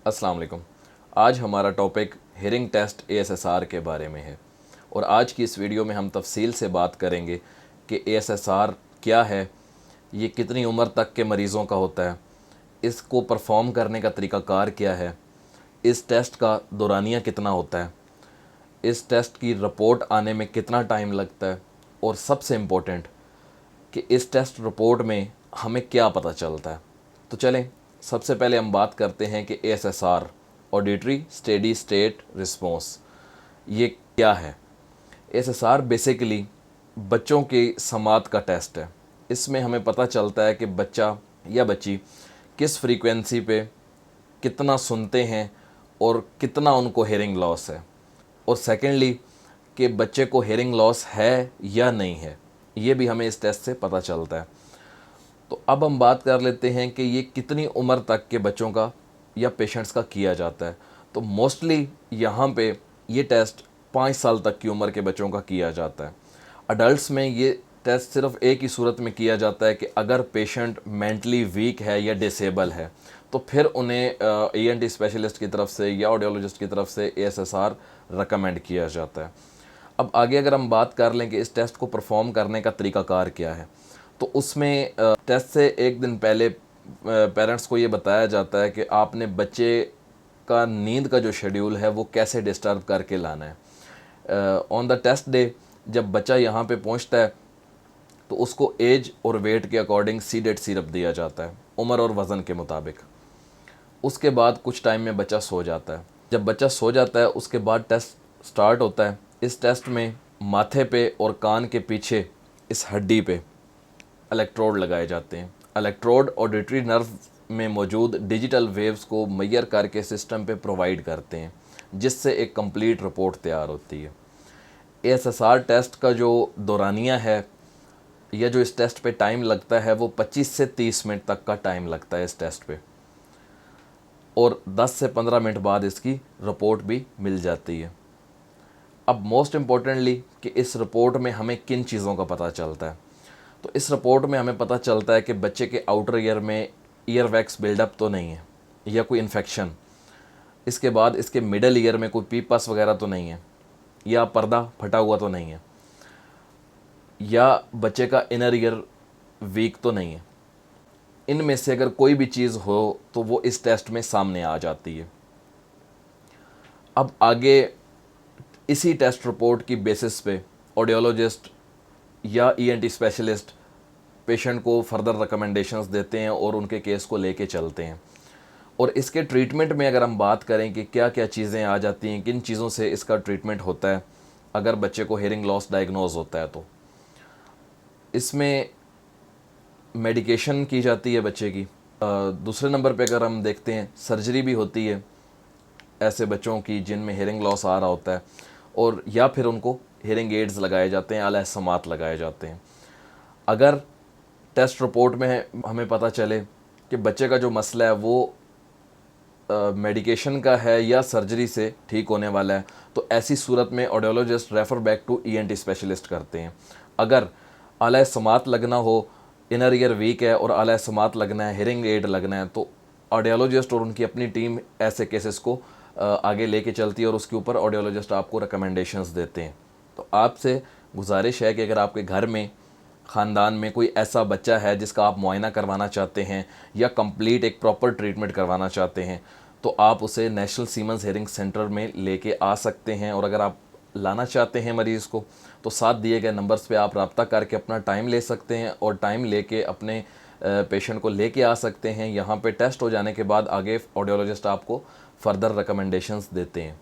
अस्सलाम वालेकुम। आज हमारा टॉपिक हेयरिंग टेस्ट ASSR के बारे में है और आज की इस वीडियो में हम तफसील से बात करेंगे कि ASSR क्या है, ये कितनी उम्र तक के मरीज़ों का होता है, इसको परफॉर्म करने का तरीक़ाकार क्या है, इस टेस्ट का दौरानिया कितना होता है, इस टेस्ट की रिपोर्ट आने में कितना टाइम लगता है और सबसे इम्पोर्टेंट कि इस टेस्ट रिपोर्ट में हमें क्या पता चलता है। तो चलें सबसे पहले हम बात करते हैं कि ASSR auditory steady state response ये क्या है। ASSR बेसिकली बच्चों की समात का टेस्ट है। इसमें हमें पता चलता है कि बच्चा या बच्ची किस फ्रीक्वेंसी पे कितना सुनते हैं और कितना उनको हेयरिंग लॉस है, और सेकेंडली कि बच्चे को हेयरिंग लॉस है या नहीं है, ये भी हमें इस टेस्ट से पता चलता है। तो अब हम बात कर लेते हैं कि ये कितनी उम्र तक के बच्चों का या पेशेंट्स का किया जाता है। तो मोस्टली यहाँ पे ये टेस्ट 5 साल तक की उम्र के बच्चों का किया जाता है। अडल्ट्स में ये टेस्ट सिर्फ एक ही सूरत में किया जाता है कि अगर पेशेंट मेंटली वीक है या डिसेबल है तो फिर उन्हें ENT स्पेशलिस्ट की तरफ से या ऑडियोलॉजिस्ट की तरफ से ASSR रिकमेंड किया जाता है। अब आगे अगर हम बात कर लें कि इस टेस्ट को परफॉर्म करने का तरीक़ाकार क्या है, तो उसमें टेस्ट से एक दिन पहले पेरेंट्स को ये बताया जाता है कि आपने बच्चे का नींद का जो शेड्यूल है वो कैसे डिस्टर्ब करके लाना है। ऑन द टेस्ट डे जब बच्चा यहाँ पे पहुँचता है तो उसको एज और वेट के अकॉर्डिंग सीडेड सिरप दिया जाता है, उम्र और वज़न के मुताबिक। उसके बाद कुछ टाइम में बच्चा सो जाता है। जब बच्चा सो जाता है उसके बाद टेस्ट स्टार्ट होता है। इस टेस्ट में माथे पे और कान के पीछे इस हड्डी पे इलेक्ट्रोड लगाए जाते हैं। इलेक्ट्रोड ऑडिटरी नर्व में मौजूद डिजिटल वेव्स को मेजर करके सिस्टम पे प्रोवाइड करते हैं, जिससे एक कंप्लीट रिपोर्ट तैयार होती है। ASSR टेस्ट का जो दौरानिया है या जो इस टेस्ट पे टाइम लगता है वो 25 से 30 मिनट तक का टाइम लगता है इस टेस्ट पे, और 10 से 15 मिनट बाद इसकी रिपोर्ट भी मिल जाती है। अब मोस्ट इम्पॉर्टेंटली कि इस रिपोर्ट में हमें किन चीज़ों का पता चलता है, तो इस रिपोर्ट में हमें पता चलता है कि बच्चे के आउटर ईयर में ईयर वैक्स बिल्डअप तो नहीं है या कोई इन्फेक्शन, इसके बाद इसके मिडल ईयर में कोई पीपस वगैरह तो नहीं है, या पर्दा फटा हुआ तो नहीं है, या बच्चे का इनर ईयर वीक तो नहीं है। इनमें से अगर कोई भी चीज़ हो तो वो इस टेस्ट में सामने आ जाती है। अब आगे इसी टेस्ट रिपोर्ट की बेसिस पे ऑडियोलॉजिस्ट या ENT स्पेशलिस्ट पेशेंट को फर्दर रिकमेंडेशंस देते हैं और उनके केस को लेके चलते हैं। और इसके ट्रीटमेंट में अगर हम बात करें कि क्या क्या चीज़ें आ जाती हैं, किन चीज़ों से इसका ट्रीटमेंट होता है अगर बच्चे को हेयरिंग लॉस डायग्नोज होता है, तो इसमें मेडिकेशन की जाती है बच्चे की। दूसरे नंबर पे अगर हम देखते हैं सर्जरी भी होती है ऐसे बच्चों की जिनमें हेयरिंग लॉस आ रहा होता है, और या फिर उनको हेयरिंग एड्स लगाए जाते हैं, आला समात लगाए जाते हैं। अगर टेस्ट रिपोर्ट में हमें पता चले कि बच्चे का जो मसला है वो मेडिकेशन का है या सर्जरी से ठीक होने वाला है, तो ऐसी सूरत में audiologist refer back to ENT specialist करते हैं। अगर आला समात लगना हो, इनर ईयर वीक है और आला समात लगना है, हेयरिंग एड लगना है, तो ऑडियोलॉजिस्ट और उनकी अपनी टीम ऐसे केसेस को आगे लेके चलती है और उसके ऊपर ऑडियोलॉजिस्ट आपको रिकमेंडेशंस देते हैं। तो आपसे गुजारिश है कि अगर आपके घर में ख़ानदान में कोई ऐसा बच्चा है जिसका आप मुआयना करवाना चाहते हैं या कंप्लीट एक प्रॉपर ट्रीटमेंट करवाना चाहते हैं, तो आप उसे नेशनल सीमेंस हेयरिंग सेंटर में लेके आ सकते हैं। और अगर आप लाना चाहते हैं मरीज़ को, तो साथ दिए गए नंबर्स पे आप रब्ता करके अपना टाइम ले सकते हैं और टाइम लेके अपने पेशेंट को लेके आ सकते हैं। यहाँ पे टेस्ट हो जाने के बाद आगे ऑडियोलॉजिस्ट आपको फर्दर रिकमेंडेशंस देते हैं।